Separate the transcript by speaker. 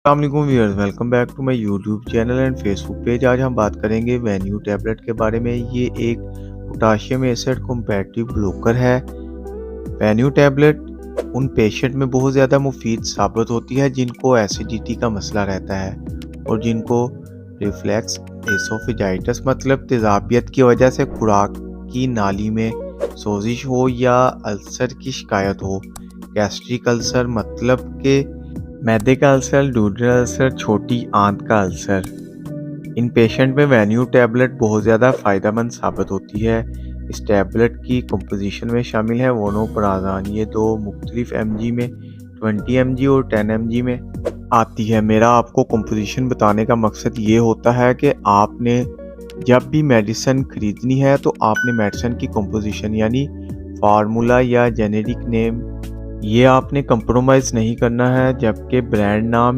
Speaker 1: अस्सलामुअलैकुम viewers, welcome back to my YouTube channel and Facebook page. आज हम बात करेंगे वेन्यू टैबलेट के बारे में। ये एक पोटाशियम एसिड कॉम्पैटिव ब्लॉकर है। वेन्यू टैबलेट उन पेशेंट में बहुत ज़्यादा मुफीद साबित होती है जिनको एसिडिटी का मसला रहता है और जिनको रिफ्लैक्स एसोफेजाइटिस मतलब तेज़ाबियत की वजह से खुराक की नाली में सोजिश हो या अल्सर की शिकायत हो। गैस्ट्रिक अल्सर मतलब के मैदे का अल्सर, डूडल अल्सर, छोटी आंत का अल्सर। इन पेशेंट में वेन्यू टैबलेट बहुत ज़्यादा फ़ायदेमंद साबित होती है। इस टैबलेट की कंपोजिशन में शामिल है वोनोपराज़ान। ये दो मुख्तलिफ mg में 20 mg और 10 mg में आती है। मेरा आपको कंपोजिशन बताने का मकसद ये होता है कि आपने जब भी मेडिसिन ख़रीदनी है तो आपने मेडिसिन की कंपोजिशन यानी फार्मूला या जेनेरिक नेम ये आपने कंप्रोमाइज़ नहीं करना है, जबकि ब्रांड नाम